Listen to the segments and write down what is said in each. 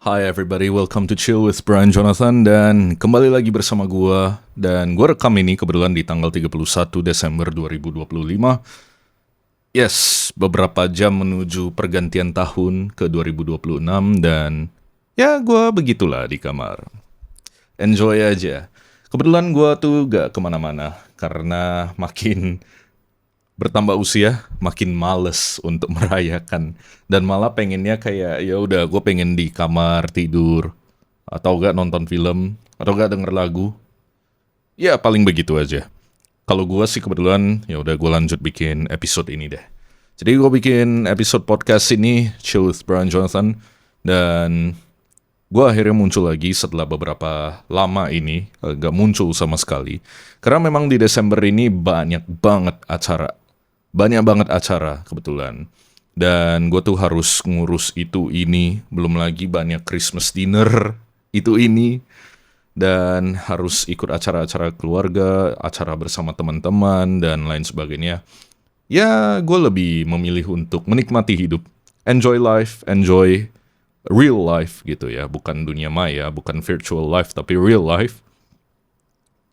Hi everybody, welcome to Chill with Brian Jonathan dan kembali lagi bersama gua dan gua rekam ini kebetulan di tanggal 31 Desember 2025. Yes, beberapa jam menuju pergantian tahun ke 2026 dan ya gua begitulah di kamar. Enjoy aja. Kebetulan gua tuh gak kemana-mana karena makin bertambah usia makin males untuk merayakan dan malah pengennya kayak ya udah gue pengen di kamar tidur atau gak nonton film atau gak denger lagu ya paling begitu aja. Kalau gue sih kebetulan ya udah gue lanjut bikin episode ini deh. Jadi gue bikin episode podcast ini Chill with Brian Jonathan dan gue akhirnya muncul lagi setelah beberapa lama ini gak muncul sama sekali karena memang di Desember ini banyak banget acara kebetulan. Dan gue tuh harus ngurus itu ini, belum lagi banyak Christmas dinner itu ini. Dan harus ikut acara-acara keluarga, acara bersama teman-teman, dan lain sebagainya. Ya, gue lebih memilih untuk menikmati hidup. Enjoy life, enjoy real life gitu ya. Bukan dunia maya, bukan virtual life, tapi real life.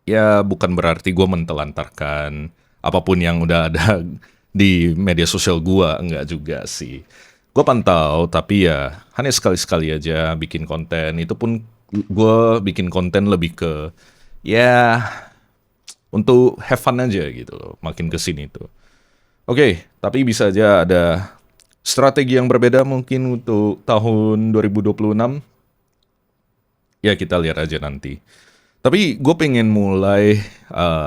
Ya, bukan berarti gue mentelantarkan apapun yang udah ada di media sosial gua, enggak juga sih. Gua pantau, tapi ya hanya sekali-sekali aja bikin konten. Itu pun gua bikin konten lebih ke ya untuk have fun aja gitu loh, makin kesini tuh. Oke, tapi bisa aja ada strategi yang berbeda mungkin untuk tahun 2026. Ya kita lihat aja nanti. Tapi gue pengen mulai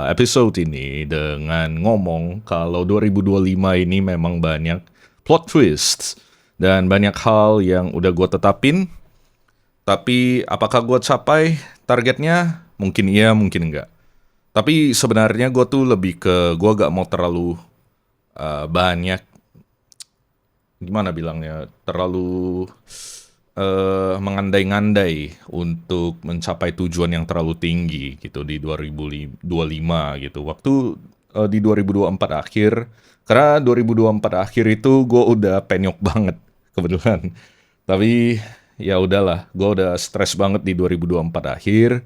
episode ini dengan ngomong kalau 2025 ini memang banyak plot twists dan banyak hal yang udah gue tetapin. Tapi apakah gue capai targetnya? Mungkin iya, mungkin enggak. Tapi sebenarnya gue tuh lebih ke gue gak mau terlalu banyak, gimana bilangnya, terlalu mengandai-ngandai untuk mencapai tujuan yang terlalu tinggi gitu di 2025 gitu. Waktu di 2024 akhir, karena 2024 akhir itu gue udah penyok banget kebetulan. Tapi ya udahlah, gue udah stres banget di 2024 akhir.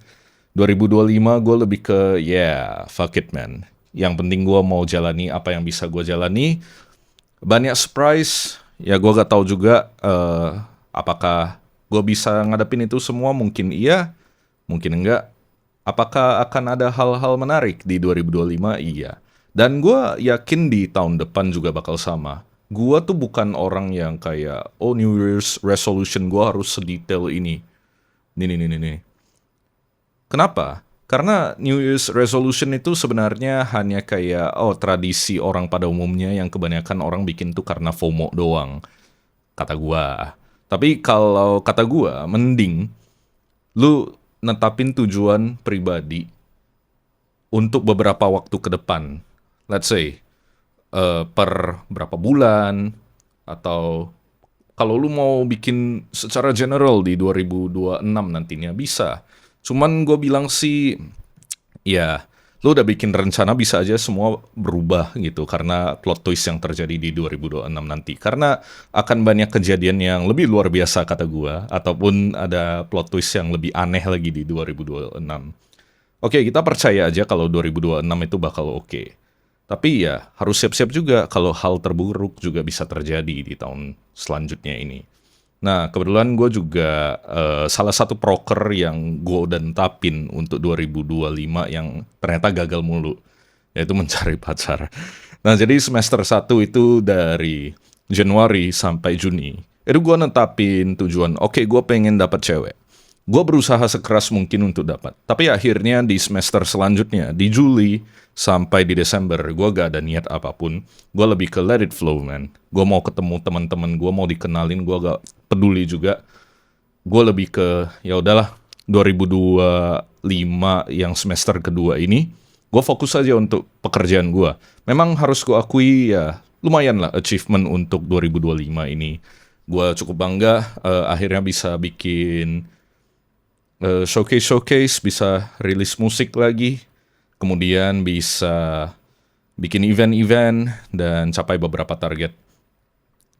2025 gue lebih ke fuck it man. Yang penting gue mau jalani apa yang bisa gue jalani. Banyak surprise, ya gue gak tahu juga apakah gue bisa ngadepin itu semua, mungkin iya, mungkin enggak. Apakah akan ada hal-hal menarik di 2025? Iya. Dan gue yakin di tahun depan juga bakal sama. Gue tuh bukan orang yang kayak, oh New Year's resolution gue harus sedetail ini. Nih. Kenapa? Karena New Year's resolution itu sebenarnya hanya kayak, oh tradisi orang pada umumnya yang kebanyakan orang bikin tuh karena FOMO doang. Kata gua. Tapi kalau kata gua, mending lu netapin tujuan pribadi untuk beberapa waktu ke depan. Let's say, per berapa bulan, atau kalau lu mau bikin secara general di 2026 nantinya bisa. Cuman gue bilang sih, ya, lu udah bikin rencana bisa aja semua berubah gitu karena plot twist yang terjadi di 2026 nanti. Karena akan banyak kejadian yang lebih luar biasa kata gua ataupun ada plot twist yang lebih aneh lagi di 2026. Oke, kita percaya aja kalau 2026 itu bakal oke. Tapi ya harus siap-siap juga kalau hal terburuk juga bisa terjadi di tahun selanjutnya ini. Nah, kebetulan gue juga salah satu proker yang gue udah netapin untuk 2025 yang ternyata gagal mulu, yaitu mencari pacar. Nah, jadi semester 1 itu dari Januari sampai Juni. Itu gue netapin tujuan, oke, gue pengen dapat cewek. Gue berusaha sekeras mungkin untuk dapat. Tapi akhirnya di semester selanjutnya, di Juli sampai di Desember, gue gak ada niat apapun. Gue lebih ke let it flow, man. Gue mau ketemu teman-teman gue, mau dikenalin, gue gak peduli juga. Gue lebih ke, ya udahlah, 2025 yang semester kedua ini, gue fokus aja untuk pekerjaan gue. Memang harus gue akui ya, lumayan lah achievement untuk 2025 ini. Gue cukup bangga akhirnya bisa bikin showcase, bisa rilis musik lagi, kemudian bisa bikin event-event dan capai beberapa target.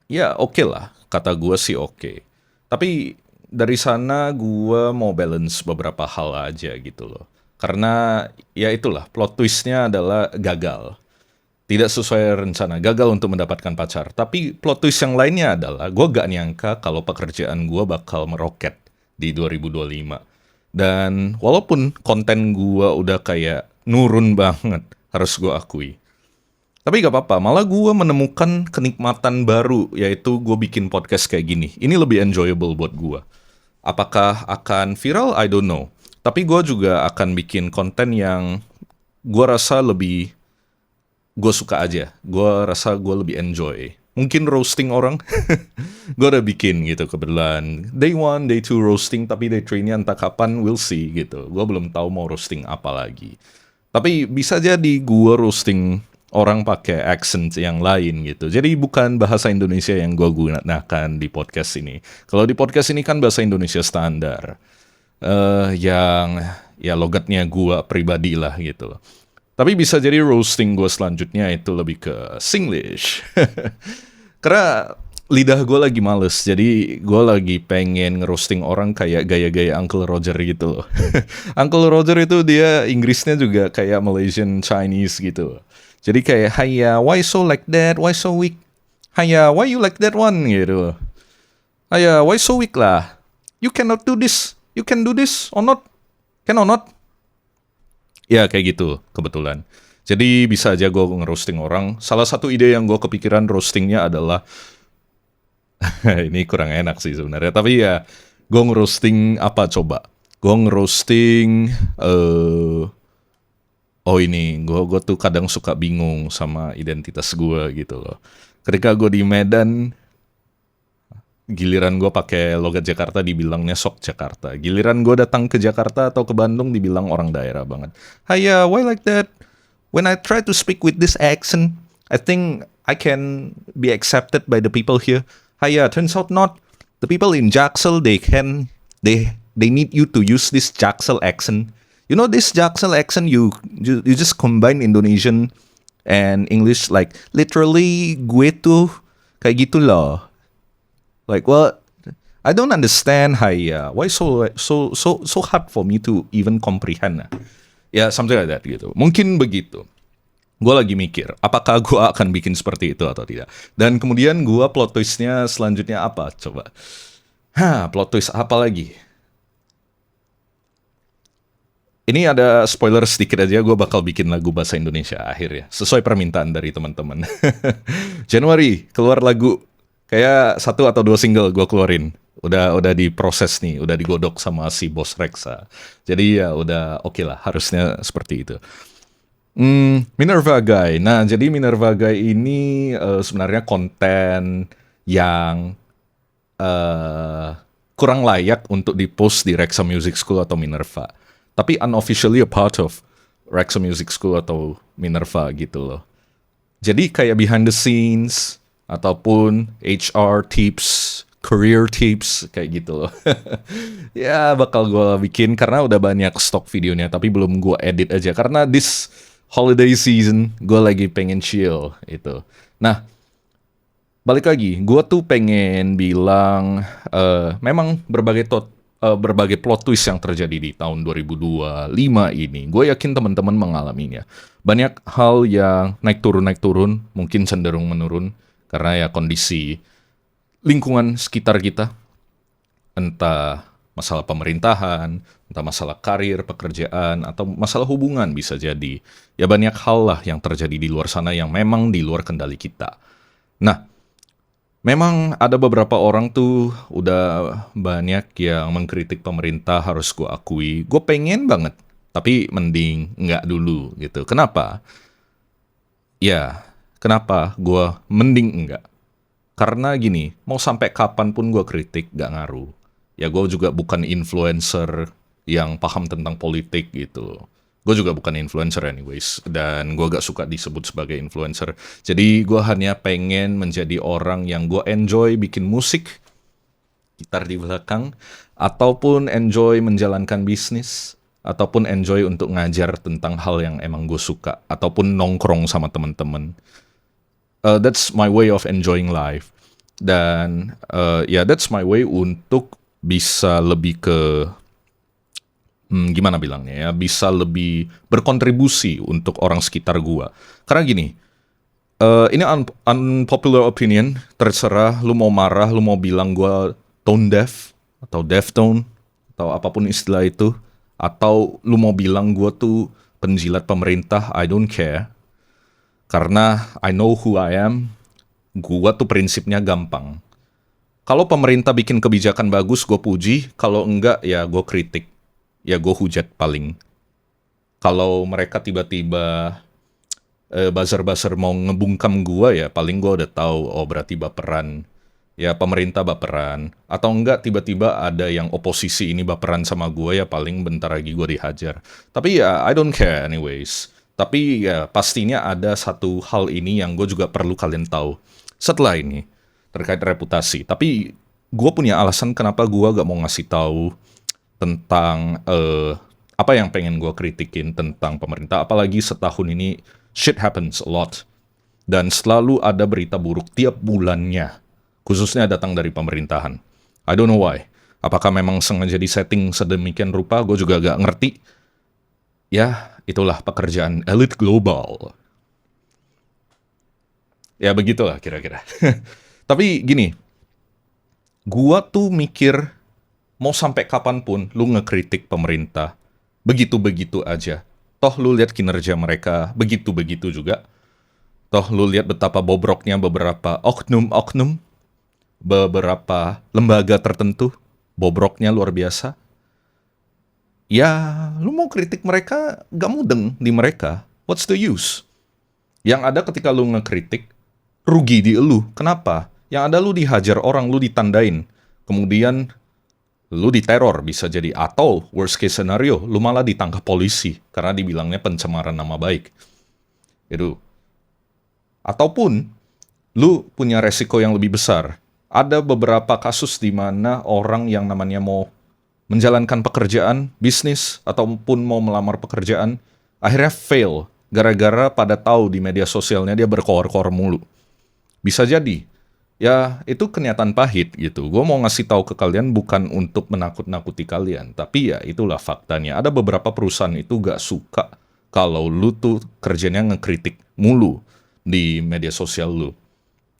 Ya oke lah, kata gue sih oke. Tapi dari sana gue mau balance beberapa hal aja gitu loh. Karena ya itulah plot twistnya adalah gagal. Tidak sesuai rencana, gagal untuk mendapatkan pacar. Tapi plot twist yang lainnya adalah gue gak nyangka kalau pekerjaan gue bakal meroket di 2025. Dan walaupun konten gue udah kayak nurun banget, harus gue akui. Tapi gak apa-apa, malah gue menemukan kenikmatan baru, yaitu gue bikin podcast kayak gini. Ini lebih enjoyable buat gue. Apakah akan viral? I don't know. Tapi gue juga akan bikin konten yang gue rasa lebih gue suka aja. Gue rasa gue lebih enjoy. Mungkin roasting orang, gue udah bikin gitu kebetulan. Day 1, day 2 roasting, tapi day 3-nya entah kapan, we'll see gitu. Gue belum tahu mau roasting apa lagi. Tapi bisa jadi gue roasting orang pakai accent yang lain gitu. Jadi bukan bahasa Indonesia yang gue gunakan di podcast ini. Kalau di podcast ini kan bahasa Indonesia standar. Yang ya logatnya gue pribadi lah gitu. Tapi bisa jadi roasting gue selanjutnya itu lebih ke Singlish. Karena lidah gue lagi males, jadi gue lagi pengen ngerosting orang kayak gaya-gaya Uncle Roger gitu loh. Uncle Roger itu dia Inggrisnya juga kayak Malaysian Chinese gitu. Jadi kayak, "Hiya, why so like that? Why so weak? Hiya, why you like that one?" gitu. "Hiya, why so weak lah? You cannot do this. You can do this or not? Can or not?" Ya kayak gitu kebetulan. Jadi bisa aja gue ngerosting orang. Salah satu ide yang gue kepikiran roastingnya adalah ini kurang enak sih sebenarnya. Tapi ya gue ngerosting apa coba? Gue ngerosting oh ini gue tuh kadang suka bingung sama identitas gue gitu loh. Ketika gue di Medan, giliran gue pakai logat Jakarta dibilangnya sok Jakarta. Giliran gue datang ke Jakarta atau ke Bandung dibilang orang daerah banget. "Hiya, why like that? When I try to speak with this accent, I think I can be accepted by the people here. Hiya, turns out not. The people in Jaksel, they need you to use this Jaksel accent. You know this Jaksel accent, you just combine Indonesian and English like literally gue tuh kayak gitu loh. Like, well, I don't understand why so hard for me to even comprehend. Ya, something like that gitu. Mungkin begitu. Gue lagi mikir, apakah gue akan bikin seperti itu atau tidak. Dan kemudian gue plot twistnya selanjutnya apa? Coba. Plot twist apa lagi? Ini ada spoiler sedikit aja, gue bakal bikin lagu bahasa Indonesia akhir ya. Sesuai permintaan dari teman-teman. Januari, keluar lagu. Kayak 1 atau 2 single gue keluarin. Udah diproses nih, udah digodok sama si Bos Reksa. Jadi ya udah oke lah, harusnya seperti itu. Minerva Guy. Nah, jadi Minerva Guy ini sebenarnya konten yang kurang layak untuk dipost di Reksa Music School atau Minerva. Tapi unofficially a part of Reksa Music School atau Minerva gitu loh. Jadi kayak behind the scenes ataupun HR tips, career tips kayak gitu loh. Ya bakal gue bikin karena udah banyak stok videonya tapi belum gue edit aja karena this holiday season gue lagi pengen chill itu. Nah, balik lagi, gue tuh pengen bilang memang berbagai plot twist yang terjadi di tahun 2025 ini. Gue yakin teman-teman mengalaminya. Banyak hal yang naik turun, mungkin cenderung menurun karena ya kondisi lingkungan sekitar kita. Entah masalah pemerintahan, entah masalah karir, pekerjaan, atau masalah hubungan bisa jadi. Ya banyak hal lah yang terjadi di luar sana yang memang di luar kendali kita. Nah, memang ada beberapa orang tuh udah banyak yang mengkritik pemerintah, harus gue akui. Gue pengen banget, tapi mending nggak dulu gitu. Kenapa? Ya, kenapa gue mending enggak? Karena gini, mau sampai kapanpun gue kritik gak ngaruh. Ya gue juga bukan influencer yang paham tentang politik gitu. Gue juga bukan influencer anyways. Dan gue gak suka disebut sebagai influencer. Jadi gue hanya pengen menjadi orang yang gue enjoy bikin musik, gitar di belakang, ataupun enjoy menjalankan bisnis, ataupun enjoy untuk ngajar tentang hal yang emang gue suka, ataupun nongkrong sama teman-teman. That's my way of enjoying life. Dan ya that's my way untuk bisa lebih ke gimana bilangnya ya, bisa lebih berkontribusi untuk orang sekitar gua. Karena gini, ini unpopular opinion, terserah lu mau marah, lu mau bilang gua tone deaf atau deaf tone atau apapun istilah itu, atau lu mau bilang gua tuh penjilat pemerintah, I don't care. Karena I know who I am, gua tuh prinsipnya gampang. Kalau pemerintah bikin kebijakan bagus, gue puji. Kalau enggak, ya gue kritik. Ya gue hujat paling. Kalau mereka tiba-tiba buzzer-buzzer mau ngebungkam gue, ya paling gue udah tahu, oh berarti baperan. Ya pemerintah baperan. Atau enggak tiba-tiba ada yang oposisi ini baperan sama gue, ya paling bentar lagi gue dihajar. Tapi ya I don't care anyways. Tapi ya pastinya ada satu hal ini yang gue juga perlu kalian tahu. Setelah ini, terkait reputasi. Tapi gue punya alasan kenapa gue gak mau ngasih tahu tentang apa yang pengen gue kritikin tentang pemerintah. Apalagi setahun ini shit happens a lot. Dan selalu ada berita buruk tiap bulannya. Khususnya datang dari pemerintahan. I don't know why. Apakah memang sengaja disetting sedemikian rupa? Gue juga gak ngerti. Ya, itulah pekerjaan elit global. Ya begitulah kira-kira. Tapi gini, gua tuh mikir mau sampai kapanpun lu ngekritik pemerintah, begitu-begitu aja. Toh lu lihat kinerja mereka, begitu-begitu juga. Toh lu lihat betapa bobroknya beberapa oknum-oknum, beberapa lembaga tertentu, bobroknya luar biasa. Ya, lu mau kritik mereka, gak mudeng di mereka. What's the use? Yang ada ketika lu ngekritik, rugi di elu. Kenapa? Yang ada lu dihajar orang, lu ditandain. Kemudian lu diteror bisa jadi. Atau worst case scenario, lu malah ditangkap polisi karena dibilangnya pencemaran nama baik. Itu. Ataupun lu punya resiko yang lebih besar. Ada beberapa kasus di mana orang yang namanya mau menjalankan pekerjaan, bisnis, ataupun mau melamar pekerjaan, akhirnya fail. Gara-gara pada tahu di media sosialnya dia berkoar-koar mulu. Bisa jadi. Ya, itu kenyataan pahit gitu. Gue mau ngasih tahu ke kalian bukan untuk menakut-nakuti kalian. Tapi ya itulah faktanya. Ada beberapa perusahaan itu gak suka kalau lu tuh kerjanya ngekritik mulu di media sosial lu.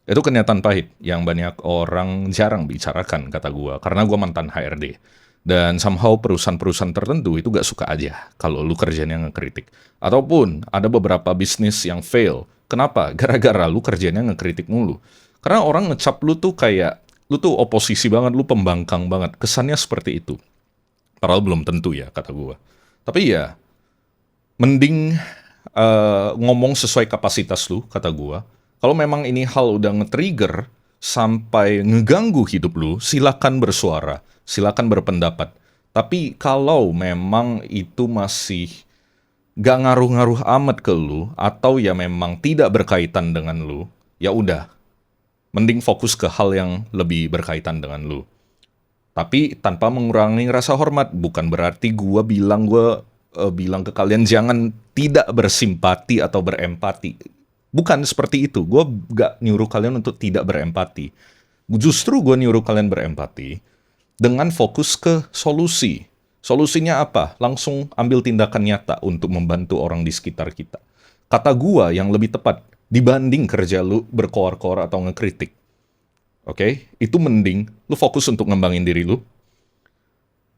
Itu kenyataan pahit yang banyak orang jarang bicarakan, kata gue. Karena gue mantan HRD. Dan somehow perusahaan-perusahaan tertentu itu gak suka aja kalau lu kerjanya ngekritik. Ataupun ada beberapa bisnis yang fail. Kenapa? Gara-gara lu kerjanya ngekritik mulu. Karena orang ngecap lu tuh kayak, lu tuh oposisi banget, lu pembangkang banget. Kesannya seperti itu. Padahal belum tentu ya, kata gue. Tapi ya, mending ngomong sesuai kapasitas lu, kata gua. Kalau memang ini hal udah nge-trigger sampai ngeganggu hidup lu, silakan bersuara, silakan berpendapat. Tapi kalau memang itu masih gak ngaruh-ngaruh amat ke lu, atau ya memang tidak berkaitan dengan lu, ya udah, mending fokus ke hal yang lebih berkaitan dengan lu. Tapi tanpa mengurangi rasa hormat, bukan berarti gue bilang ke kalian jangan tidak bersimpati atau berempati. Bukan seperti itu. Gue gak nyuruh kalian untuk tidak berempati. Justru gue nyuruh kalian berempati dengan fokus ke solusi. Solusinya apa? Langsung ambil tindakan nyata untuk membantu orang di sekitar kita. Kata gue yang lebih tepat, dibanding kerja lu berkoar-koar atau ngekritik. Oke, itu mending lu fokus untuk ngembangin diri lu.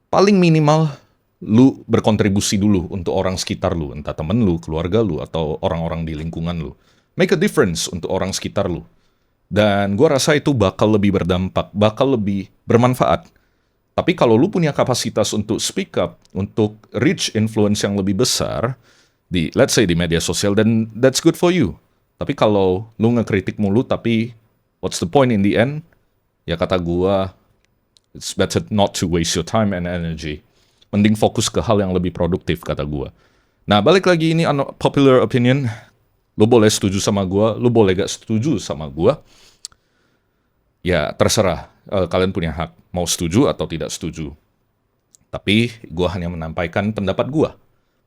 Paling minimal lu berkontribusi dulu untuk orang sekitar lu, entah temen lu, keluarga lu, atau orang-orang di lingkungan lu. Make a difference untuk orang sekitar lu. Dan gua rasa itu bakal lebih berdampak, bakal lebih bermanfaat. Tapi kalau lu punya kapasitas untuk speak up, untuk reach influence yang lebih besar, let's say di media sosial, then that's good for you. Tapi kalau lu ngekritik mulu, tapi what's the point in the end? Ya kata gua, it's better not to waste your time and energy. Mending fokus ke hal yang lebih produktif, kata gua. Nah, balik lagi ini unpopular opinion. Lu boleh setuju sama gua, lu boleh gak setuju sama gua. Ya, terserah. Kalian punya hak mau setuju atau tidak setuju. Tapi gua hanya menampaikan pendapat gua.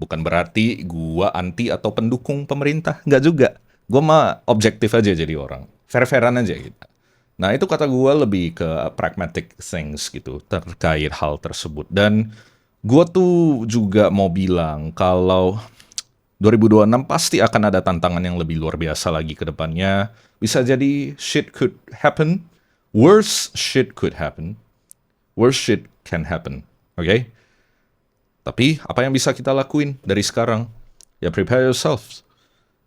Bukan berarti gua anti atau pendukung pemerintah. Nggak juga. Gua mah objektif aja jadi orang. Fair-fairan aja gitu. Nah, itu kata gue lebih ke pragmatic things gitu terkait hal tersebut. Dan gue tuh juga mau bilang kalau 2026 pasti akan ada tantangan yang lebih luar biasa lagi ke depannya. Bisa jadi shit could happen, worse shit could happen, worse shit can happen. Oke? Tapi apa yang bisa kita lakuin dari sekarang? Ya prepare yourself.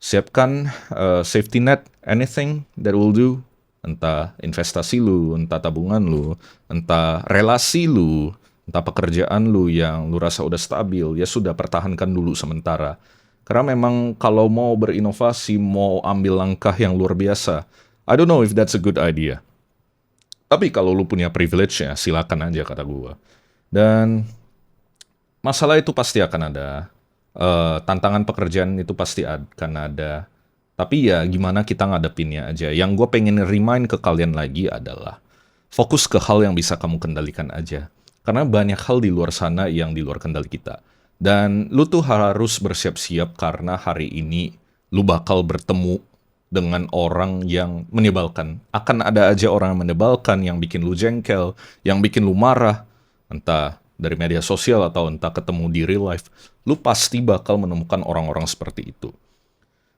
Siapkan safety net, anything that will do. Entah investasi lu, entah tabungan lu, entah relasi lu, entah pekerjaan lu yang lu rasa udah stabil, ya sudah pertahankan dulu sementara. Karena memang kalau mau berinovasi, mau ambil langkah yang luar biasa, I don't know if that's a good idea. Tapi kalau lu punya privilege-nya, silakan aja kata gua. Dan masalah itu pasti akan ada. Tantangan pekerjaan itu pasti akan ada. Tapi ya gimana kita ngadepinnya aja. Yang gue pengen remind ke kalian lagi adalah fokus ke hal yang bisa kamu kendalikan aja. Karena banyak hal di luar sana yang di luar kendali kita. Dan lu tuh harus bersiap-siap karena hari ini lu bakal bertemu dengan orang yang menyebalkan. Akan ada aja orang yang menyebalkan, yang bikin lu jengkel, yang bikin lu marah. Entah dari media sosial atau entah ketemu di real life. Lu pasti bakal menemukan orang-orang seperti itu.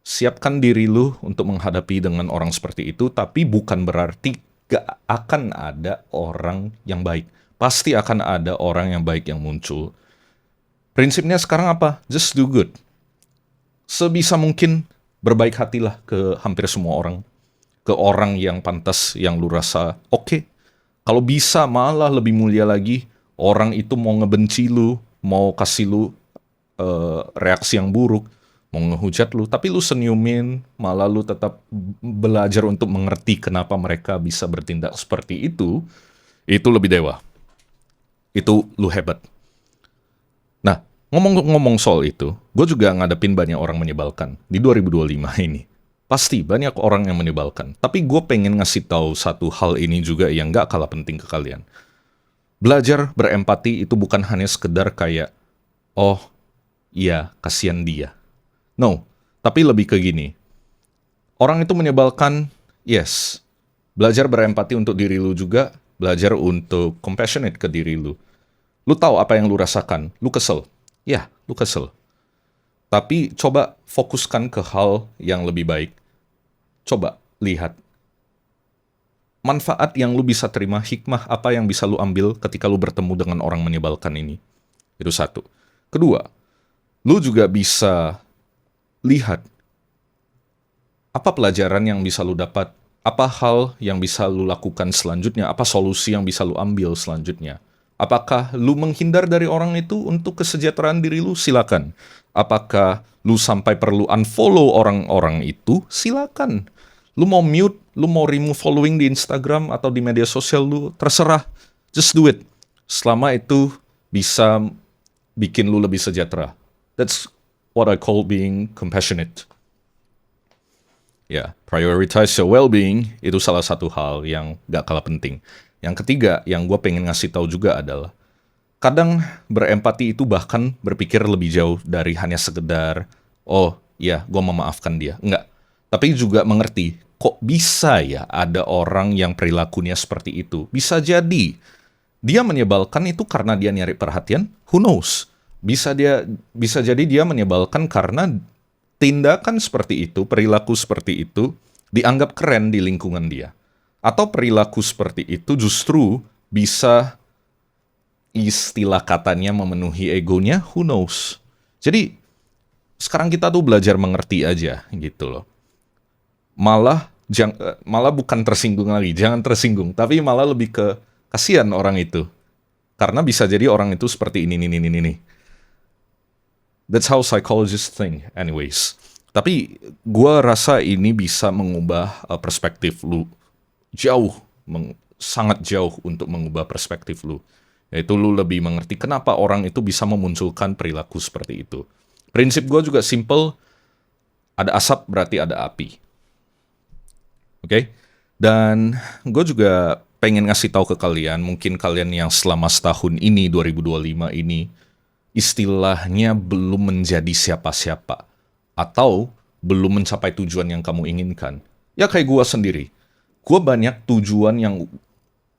Siapkan diri lu untuk menghadapi dengan orang seperti itu, tapi bukan berarti gak akan ada orang yang baik. Pasti akan ada orang yang baik yang muncul. Prinsipnya sekarang apa? Just do good. Sebisa mungkin berbaik hatilah ke hampir semua orang. Ke orang yang pantas, yang lu rasa oke. Kalau bisa malah lebih mulia lagi, orang itu mau ngebenci lu, mau kasih lu reaksi yang buruk, mau ngehujat lu, tapi lu senyumin, malah lu tetap belajar untuk mengerti kenapa mereka bisa bertindak seperti itu lebih dewa. Itu lu hebat. Nah, ngomong-ngomong soal itu, gue juga ngadepin banyak orang menyebalkan di 2025 ini. Pasti banyak orang yang menyebalkan. Tapi gue pengen ngasih tahu satu hal ini juga yang gak kalah penting ke kalian. Belajar berempati itu bukan hanya sekedar kayak, oh iya kasihan dia. No, tapi lebih ke gini. Orang itu menyebalkan, yes. Belajar berempati untuk diri lu juga, belajar untuk compassionate ke diri lu. Lu tahu apa yang lu rasakan, lu kesel. Ya, lu kesel. Tapi coba fokuskan ke hal yang lebih baik. Coba lihat manfaat yang lu bisa terima, hikmah apa yang bisa lu ambil ketika lu bertemu dengan orang menyebalkan ini. Itu satu. Kedua, lu juga bisa lihat apa pelajaran yang bisa lu dapat, apa hal yang bisa lu lakukan selanjutnya, apa solusi yang bisa lu ambil selanjutnya. Apakah lu menghindar dari orang itu untuk kesejahteraan diri lu? Silakan. Apakah lu sampai perlu unfollow orang-orang itu? Silakan. Lu mau mute, lu mau remove following di Instagram atau di media sosial lu, terserah. Just do it. Selama itu bisa bikin lu lebih sejahtera. That's what I call being compassionate. Ya, prioritize your well-being itu salah satu hal yang gak kalah penting. Yang ketiga, yang gue pengen ngasih tahu juga adalah kadang berempati itu bahkan berpikir lebih jauh dari hanya sekedar, oh ya gue memaafkan dia. Enggak. Tapi juga mengerti, kok bisa ya ada orang yang perilakunya seperti itu. Bisa jadi dia menyebalkan itu karena dia nyari perhatian, who knows? Bisa jadi dia menyebalkan karena tindakan seperti itu, perilaku seperti itu dianggap keren di lingkungan dia. Atau perilaku seperti itu justru bisa istilah katanya memenuhi egonya, who knows? Jadi sekarang kita tuh belajar mengerti aja gitu loh. Malah bukan tersinggung lagi, jangan tersinggung, tapi malah lebih ke kasihan orang itu. Karena bisa jadi orang itu seperti ini. That's how psychologists think anyways. Tapi gue rasa ini bisa mengubah perspektif lu. Sangat jauh untuk mengubah perspektif lu. Yaitu lu lebih mengerti kenapa orang itu bisa memunculkan perilaku seperti itu. Prinsip gue juga simple, ada asap berarti ada api. Oke? Dan gue juga pengen ngasih tahu ke kalian, mungkin kalian yang selama setahun ini, 2025 ini, istilahnya belum menjadi siapa-siapa. Atau belum mencapai tujuan yang kamu inginkan. Ya kayak gue sendiri. gue banyak tujuan yang,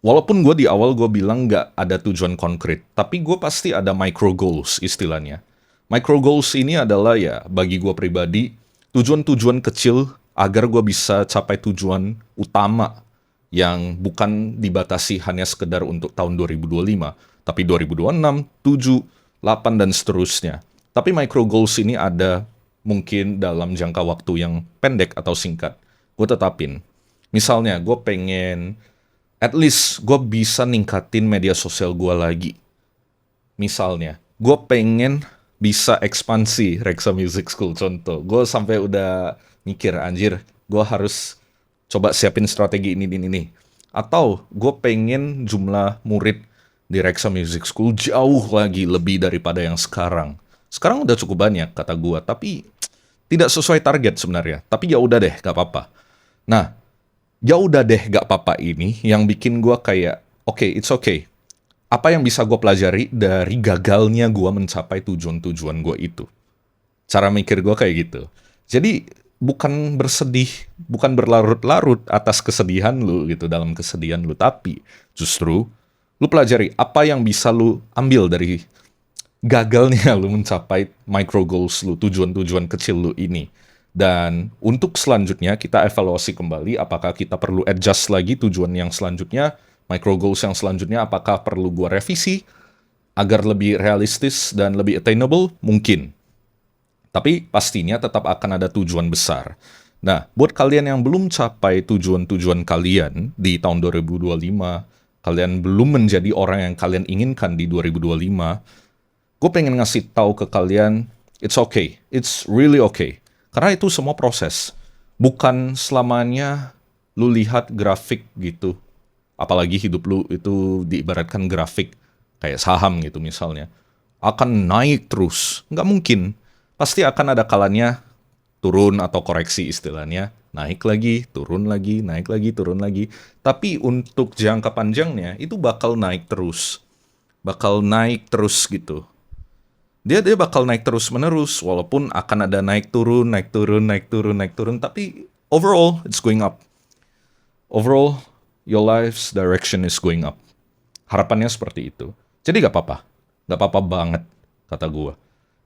walaupun gue di awal gue bilang nggak ada tujuan konkret, tapi gue pasti ada micro goals istilahnya. Micro goals ini adalah ya bagi gue pribadi tujuan-tujuan kecil agar gue bisa capai tujuan utama yang bukan dibatasi hanya sekedar untuk tahun 2025, tapi 2026, 7, 8, dan seterusnya. Tapi micro goals ini ada mungkin dalam jangka waktu yang pendek atau singkat. Gue tetapin. Misalnya, gue pengen at least gue bisa ningkatin media sosial gue lagi. Misalnya, gue pengen bisa ekspansi Reksa Music School, contoh. Gue sampai udah mikir, anjir, gue harus coba siapin strategi ini. Atau gue pengen jumlah murid di Reksa Music School jauh lagi lebih daripada yang sekarang. Sekarang udah cukup banyak, kata gue, tapi tidak sesuai target sebenarnya. Tapi ya udah deh, gak apa-apa. Nah, ya udah deh gak apa-apa ini yang bikin gue kayak, oke, it's okay. Apa yang bisa gue pelajari dari gagalnya gue mencapai tujuan-tujuan gue itu. Cara mikir gue kayak gitu. Jadi bukan bersedih, bukan berlarut-larut atas kesedihan lu gitu, dalam kesedihan lu, tapi justru lu pelajari apa yang bisa lu ambil dari gagalnya lu mencapai micro goals lu, tujuan-tujuan kecil lu ini. Dan untuk selanjutnya kita evaluasi kembali apakah kita perlu adjust lagi tujuan yang selanjutnya, micro goals yang selanjutnya apakah perlu gua revisi agar lebih realistis dan lebih attainable, mungkin. Tapi pastinya tetap akan ada tujuan besar. Nah, buat kalian yang belum capai tujuan-tujuan kalian di tahun 2025, kalian belum menjadi orang yang kalian inginkan di 2025, gue pengen ngasih tahu ke kalian, it's okay, it's really okay. Karena itu semua proses. Bukan selamanya lu lihat grafik gitu. Apalagi hidup lu itu diibaratkan grafik, kayak saham gitu misalnya. Akan naik terus. Nggak mungkin. Pasti akan ada kalanya turun atau koreksi istilahnya. Naik lagi, turun lagi, naik lagi, turun lagi. Tapi untuk jangka panjangnya, itu bakal naik terus. Bakal naik terus gitu. Dia bakal naik terus menerus, walaupun akan ada naik turun, naik turun, naik turun, naik turun, tapi overall it's going up. Overall your life's direction is going up. Harapannya seperti itu. Jadi gak apa-apa banget kata gua.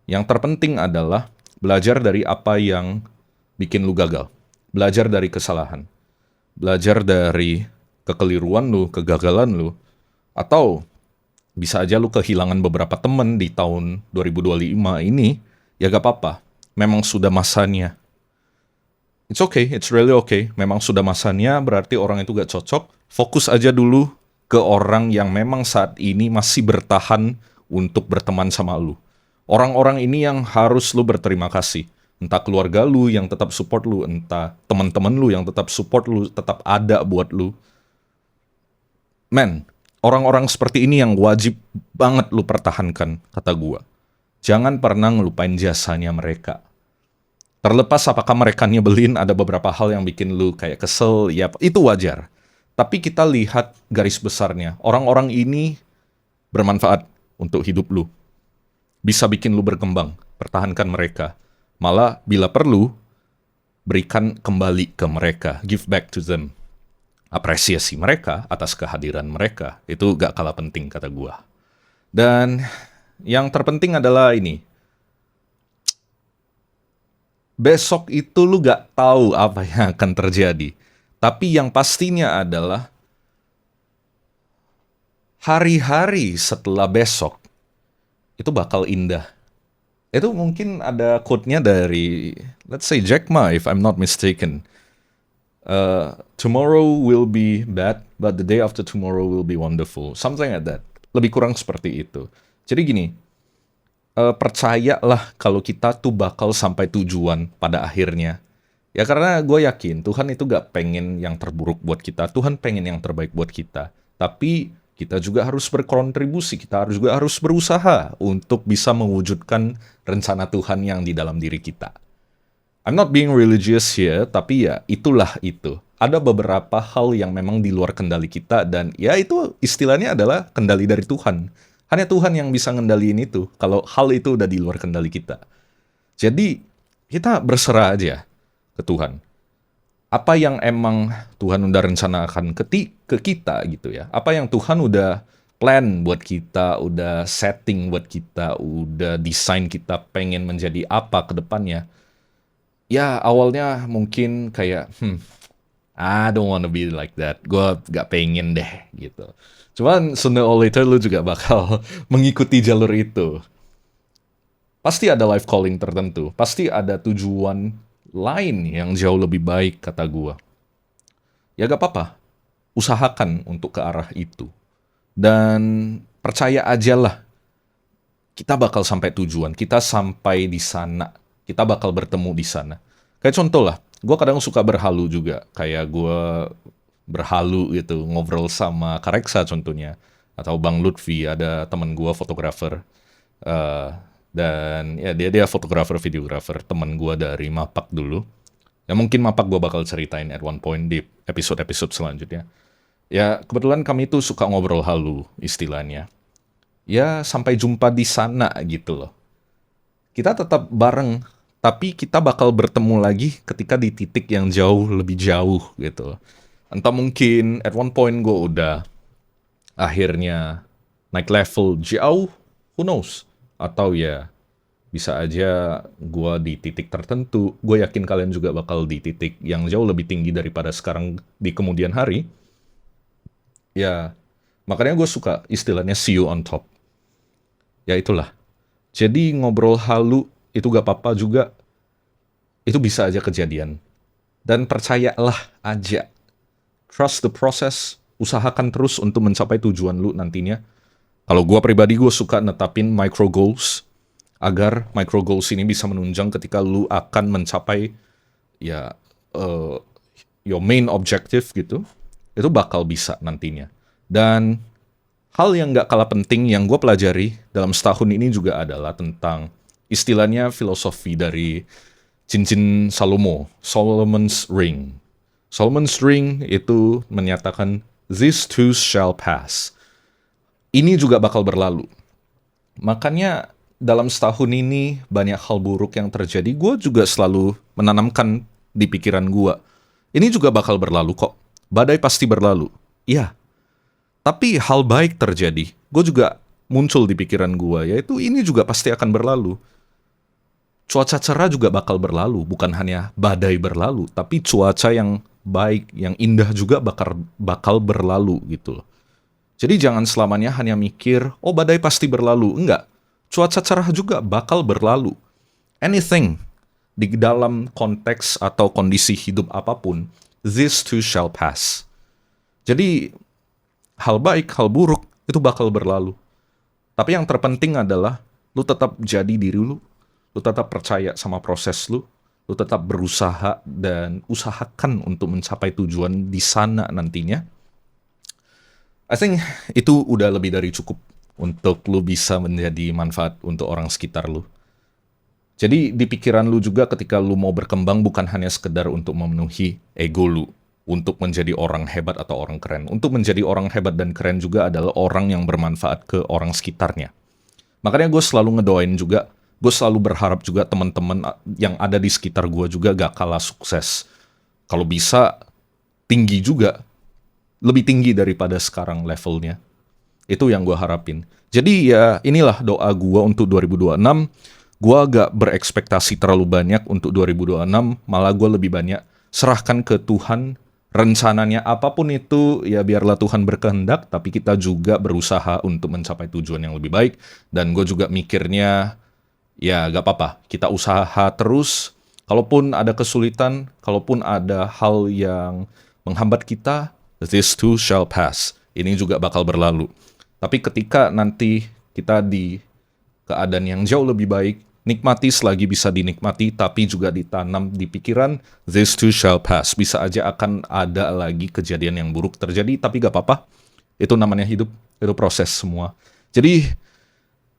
Yang terpenting adalah belajar dari apa yang bikin lu gagal, belajar dari kesalahan, belajar dari kekeliruan lu, kegagalan lu, atau bisa aja lu kehilangan beberapa temen di tahun 2025 ini, ya gak apa-apa. Memang sudah masanya. It's okay, it's really okay. Memang sudah masanya, berarti orang itu gak cocok. Fokus aja dulu ke orang yang memang saat ini masih bertahan untuk berteman sama lu. Orang-orang ini yang harus lu berterima kasih. Entah keluarga lu yang tetap support lu, entah teman-teman lu yang tetap support lu, tetap ada buat lu. Man, orang-orang seperti ini yang wajib banget lu pertahankan, kata gua. Jangan pernah ngelupain jasanya mereka. Terlepas apakah mereka nyebelin, ada beberapa hal yang bikin lu kayak kesel, ya itu wajar. Tapi kita lihat garis besarnya. Orang-orang ini bermanfaat untuk hidup lu. Bisa bikin lu berkembang, pertahankan mereka. Malah bila perlu, berikan kembali ke mereka, give back to them. Apresiasi mereka atas kehadiran mereka, itu gak kalah penting kata gua. Dan yang terpenting adalah ini, besok itu lu gak tahu apa yang akan terjadi. Tapi yang pastinya adalah hari-hari setelah besok itu bakal indah. Itu mungkin ada quote-nya dari, let's say Jack Ma, if I'm not mistaken. Tomorrow will be bad, but the day after tomorrow will be wonderful. Something like that. Lebih kurang seperti itu. Jadi gini, percayalah kalau kita tuh bakal sampai tujuan pada akhirnya. Ya karena gue yakin Tuhan itu gak pengen yang terburuk buat kita. Tuhan pengen yang terbaik buat kita. Tapi kita juga harus berkontribusi. Kita juga harus berusaha untuk bisa mewujudkan rencana Tuhan yang di dalam diri kita. I'm not being religious here, tapi ya itulah itu. Ada beberapa hal yang memang di luar kendali kita dan ya itu istilahnya adalah kendali dari Tuhan. Hanya Tuhan yang bisa ngendaliin itu kalau hal itu udah di luar kendali kita. Jadi kita berserah aja ke Tuhan. apa yang emang Tuhan udah rencanakan ke kita gitu ya. Apa yang Tuhan udah plan buat kita, udah setting buat kita, udah desain kita pengen menjadi apa ke depannya. Ya awalnya mungkin kayak, I don't wanna be like that. Gue gak pengen deh gitu. Cuman sooner or later lu juga bakal mengikuti jalur itu. Pasti ada life calling tertentu. Pasti ada tujuan lain yang jauh lebih baik kata gue. Ya gak apa-apa. Usahakan untuk ke arah itu. Dan percaya aja lah. Kita bakal sampai tujuan. Kita sampai di sana. Kita bakal bertemu di sana. Kayak contoh lah. Gue kadang suka berhalu juga. Kayak gue berhalu gitu. Ngobrol sama Kak Reksa contohnya. Atau Bang Lutfi. Ada teman gue fotografer. Eh, dan ya dia fotografer, videografer. Teman gue dari Mapak dulu. Ya mungkin Mapak gue bakal ceritain at one point di episode-episode selanjutnya. Ya kebetulan kami tuh suka ngobrol halu istilahnya. Ya sampai jumpa di sana gitu loh. Kita tetap bareng, tapi kita bakal bertemu lagi ketika di titik yang jauh lebih jauh gitu. Entah mungkin at one point gue udah akhirnya naik level jauh, who knows? Atau ya bisa aja gue di titik tertentu, gue yakin kalian juga bakal di titik yang jauh lebih tinggi daripada sekarang di kemudian hari. Ya, makanya gue suka istilahnya see you on top. Ya itulah. Jadi ngobrol halu itu gak apa-apa juga. Itu bisa aja kejadian. Dan percayalah aja. Trust the process. Usahakan terus untuk mencapai tujuan lu nantinya. Kalau gue pribadi gue suka netapin micro goals. Agar micro goals ini bisa menunjang ketika lu akan mencapai ya your main objective gitu. Itu bakal bisa nantinya. Dan hal yang gak kalah penting yang gue pelajari dalam setahun ini juga adalah tentang istilahnya filosofi dari cincin Salomo, Solomon's Ring. Solomon's Ring itu menyatakan, "These too shall pass." Ini juga bakal berlalu. Makanya dalam setahun ini banyak hal buruk yang terjadi, gue juga selalu menanamkan di pikiran gue. Ini juga bakal berlalu kok. Badai pasti berlalu. Iya. Tapi hal baik terjadi. Gue juga muncul di pikiran gue, yaitu ini juga pasti akan berlalu. Cuaca cerah juga bakal berlalu, bukan hanya badai berlalu, tapi cuaca yang baik, yang indah juga bakal berlalu gitu loh. Jadi jangan selamanya hanya mikir, oh badai pasti berlalu. Enggak, cuaca cerah juga bakal berlalu. Anything di dalam konteks atau kondisi hidup apapun, this too shall pass. Jadi hal baik, hal buruk, itu bakal berlalu. Tapi yang terpenting adalah, lu tetap jadi diri lu tetap percaya sama proses lu tetap berusaha dan usahakan untuk mencapai tujuan di sana nantinya. I think itu udah lebih dari cukup untuk lu bisa menjadi manfaat untuk orang sekitar lu. Jadi di pikiran lu juga ketika lu mau berkembang bukan hanya sekedar untuk memenuhi ego lu, untuk menjadi orang hebat atau orang keren. Untuk menjadi orang hebat dan keren juga adalah orang yang bermanfaat ke orang sekitarnya. Makanya gue selalu ngedoain juga, gue selalu berharap juga teman-teman yang ada di sekitar gue juga gak kalah sukses. Kalau bisa, tinggi juga. Lebih tinggi daripada sekarang levelnya. Itu yang gue harapin. Jadi ya inilah doa gue untuk 2026. Gue gak berekspektasi terlalu banyak untuk 2026. Malah gue lebih banyak serahkan ke Tuhan. Rencananya apapun itu, ya biarlah Tuhan berkehendak. Tapi kita juga berusaha untuk mencapai tujuan yang lebih baik. Dan gue juga mikirnya, ya gak apa-apa, kita usaha terus. Kalaupun ada kesulitan, kalaupun ada hal yang menghambat kita, this too shall pass. Ini juga bakal berlalu. Tapi ketika nanti kita di keadaan yang jauh lebih baik, nikmati selagi bisa dinikmati, tapi juga ditanam di pikiran, this too shall pass. Bisa aja akan ada lagi kejadian yang buruk terjadi, tapi gak apa-apa. Itu namanya hidup, itu proses semua. Jadi,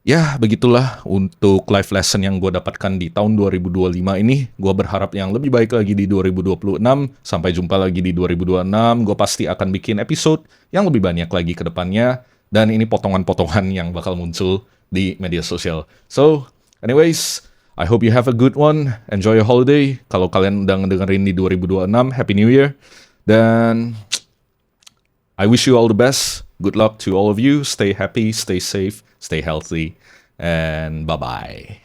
ya, begitulah untuk life lesson yang gue dapatkan di tahun 2025 ini. Gue berharap yang lebih baik lagi di 2026. Sampai jumpa lagi di 2026. Gue pasti akan bikin episode yang lebih banyak lagi ke depannya. Dan ini potongan-potongan yang bakal muncul di media sosial. So, anyways, I hope you have a good one. Enjoy your holiday. Kalau kalian udah ngedengerin di 2026, Happy New Year. Dan I wish you all the best. Good luck to all of you. Stay happy, stay safe, stay healthy, and bye-bye.